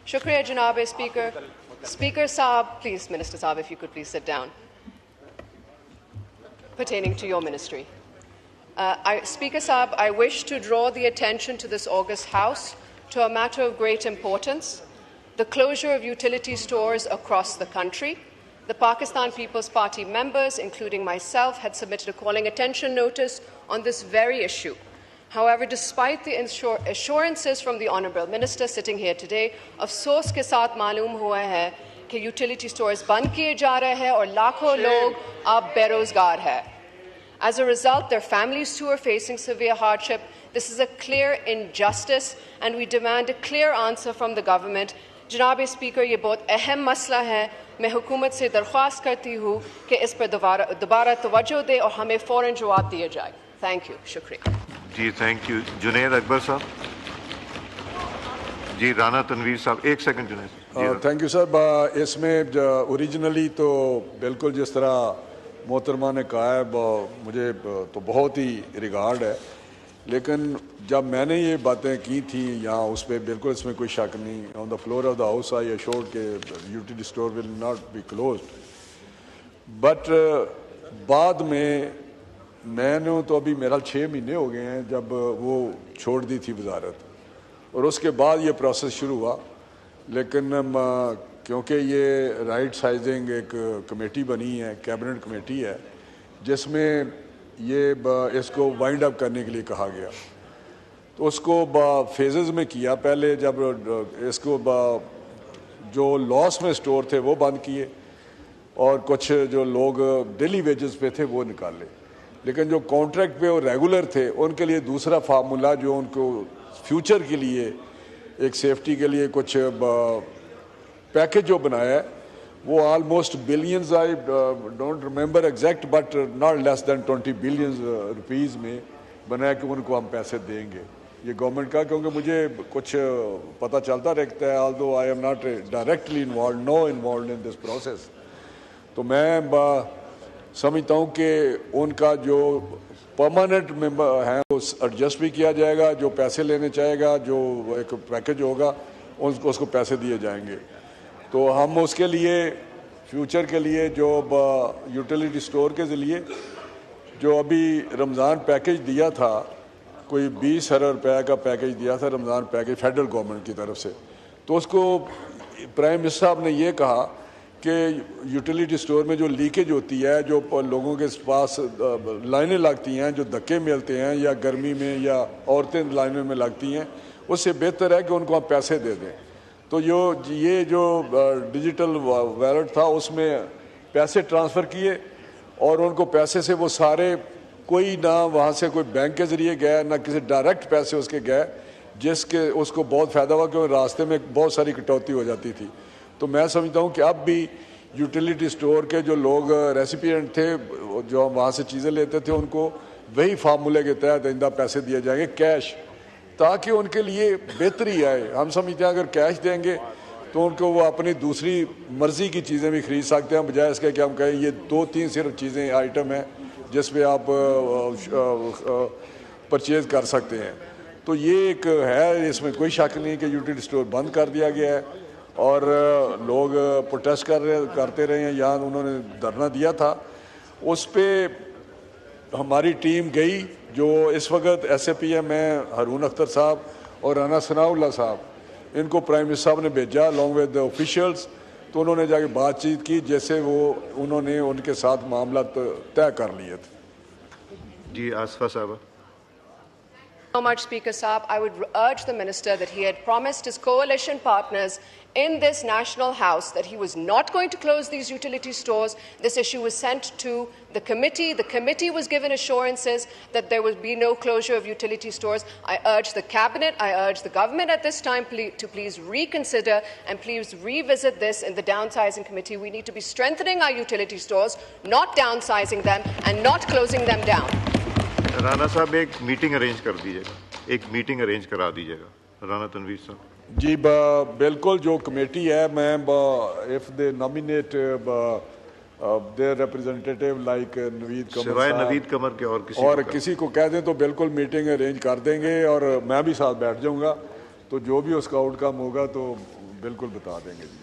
Shukriya, Janab Speaker. Speaker Saab, please, Minister Saab, if you could please sit down. Pertaining to your ministry. Speaker Saab, I wish to draw the attention to this August House to a matter of great importance, the closure of utility stores across the country. The Pakistan People's Party members, including myself, had submitted a calling attention notice on this very issue. However, despite the assurances from the Honourable Minister sitting here today, अफसोस के साथ मालूम हुआ है कि utility stores बंद किए जा रहे हैं और लाखों लोग अब बेरोजगार हैं. As a result, their families too are facing severe hardship. This is a clear injustice and we demand a clear answer from the government. जनाब स्पीकर, ये बहुत अहम मसला है. मैं हुकूमत से दरख्वास्त करती हूँ कि इस पर दोबारा तवज्जो दे और हमें फ़ौरन जवाब दिया जाए. Thank you. शुक्रिया. जी थैंक यू. जुनैद अकबर साहब. जी राना तनवीर साहब, एक second Junaid. Thank you sir. इसमें ओरिजिनली तो बिल्कुल जिस तरह मोहतरमा ने कहा है मुझे तो बहुत ही रिगार्ड है, लेकिन जब मैंने ये बातें की थी यहाँ उस पर बिल्कुल इसमें कोई शक नहीं. On the floor of the house I assured के utility store will not be closed. But बाद में मैंने तो अभी मेरा 6 महीने हो गए हैं जब वो छोड़ दी थी वजारत, और उसके बाद ये प्रोसेस शुरू हुआ. लेकिन क्योंकि ये राइट साइजिंग एक कमेटी बनी है, कैबिनेट कमेटी है, जिसमें ये इसको वाइंड अप करने के लिए कहा गया, तो उसको फेजेस में किया. पहले जब इसको जो लॉस में स्टोर थे वो बंद किए और कुछ जो लोग डेली वेजेस पे थे वो निकाले, लेकिन जो कॉन्ट्रैक्ट पे और रेगुलर थे उनके लिए दूसरा फार्मूला जो उनको फ्यूचर के लिए एक सेफ्टी के लिए कुछ पैकेज जो बनाया है वो almost billions, I don't remember exact but not less than 20 billions rupees में बनाया कि उनको हम पैसे देंगे. ये गवर्नमेंट का, क्योंकि मुझे कुछ पता चलता रहता है, although I am not directly involve in this process, तो मैं समझता हूँ कि उनका जो परमानेंट मेंबर हैं वो एडजस्ट भी किया जाएगा. जो पैसे लेने चाहेगा, जो एक पैकेज होगा उसको पैसे दिए जाएंगे. तो हम उसके लिए फ्यूचर के लिए जो यूटिलिटी स्टोर के ज़रिए जो अभी रमज़ान पैकेज दिया था, कोई 20,000 रुपये का पैकेज दिया था रमज़ान पैकेज फेडरल गवर्नमेंट की तरफ से, तो उसको प्राइम मिनिस्टर साहब ने ये कहा कि यूटिलिटी स्टोर में जो लीकेज होती है, जो लोगों के पास लाइनें लगती हैं, जो धक्के मिलते हैं या गर्मी में या औरतें लाइनों में लगती हैं, उससे बेहतर है कि उनको हम पैसे दे दें. तो ये जो डिजिटल वॉलेट था उसमें पैसे ट्रांसफ़र किए और उनको पैसे से वो सारे, कोई ना वहाँ से कोई बैंक के ज़रिए गया ना किसी डायरेक्ट पैसे उसके गए, जिसके उसको बहुत फ़ायदा हुआ क्योंकि रास्ते में बहुत सारी कटौती हो जाती थी. तो मैं समझता हूँ कि अब भी यूटिलिटी स्टोर के जो लोग रेसिपिएंट थे जो वहाँ से चीज़ें लेते थे उनको वही फार्मूले के तहत आइंदा पैसे दिए जाएंगे कैश, ताकि उनके लिए बेहतरी आए. हम समझते हैं अगर कैश देंगे तो उनको वो अपनी दूसरी मर्ज़ी की चीज़ें भी ख़रीद सकते हैं, बजाय इसके कि हम कहें ये 2-3 सिर्फ चीज़ें आइटम हैं जिस पे आप परचेज़ कर सकते हैं. तो ये एक है, इसमें कोई शक नहीं कि यूटिलिटी स्टोर बंद कर दिया गया है और लोग प्रोटेस्ट करते रहे हैं. यहाँ उन्होंने धरना दिया था, उस पर हमारी टीम गई. जो इस वक्त SAPM में हारून अख्तर साहब और राना सनाउल्लाह साहब, इनको प्राइम मिनिस्टर साहब ने भेजा अलॉन्ग विद द ऑफिशियल्स, तो उन्होंने जाके बातचीत की, जैसे उन्होंने उनके साथ मामला तय कर लिए थे. जी आसफा साहब. So much, Speaker Saab. I would urge the Minister that he had promised his coalition partners in this National House that he was not going to close these utility stores. This issue was sent to the committee. The committee was given assurances that there would be no closure of utility stores. I urge the Cabinet, I urge the government at this time to please reconsider and please revisit this in the Downsizing Committee. We need to be strengthening our utility stores, not downsizing them and not closing them down. Rana साहब एक meeting arrange कर दीजिएगा, एक meeting arrange करा दीजिएगा. राना तनवीर साहब. जी बिल्कुल, जो कमेटी है, मैं if they nominate their representative like Naveed Qamar, सिवाय नवीद कमर के और किसी को कह दें तो बिल्कुल मीटिंग अरेंज कर देंगे और मैं भी साथ बैठ जाऊंगा. तो जो भी उसका आउटकम होगा तो بالکل بتا دیں گے جی.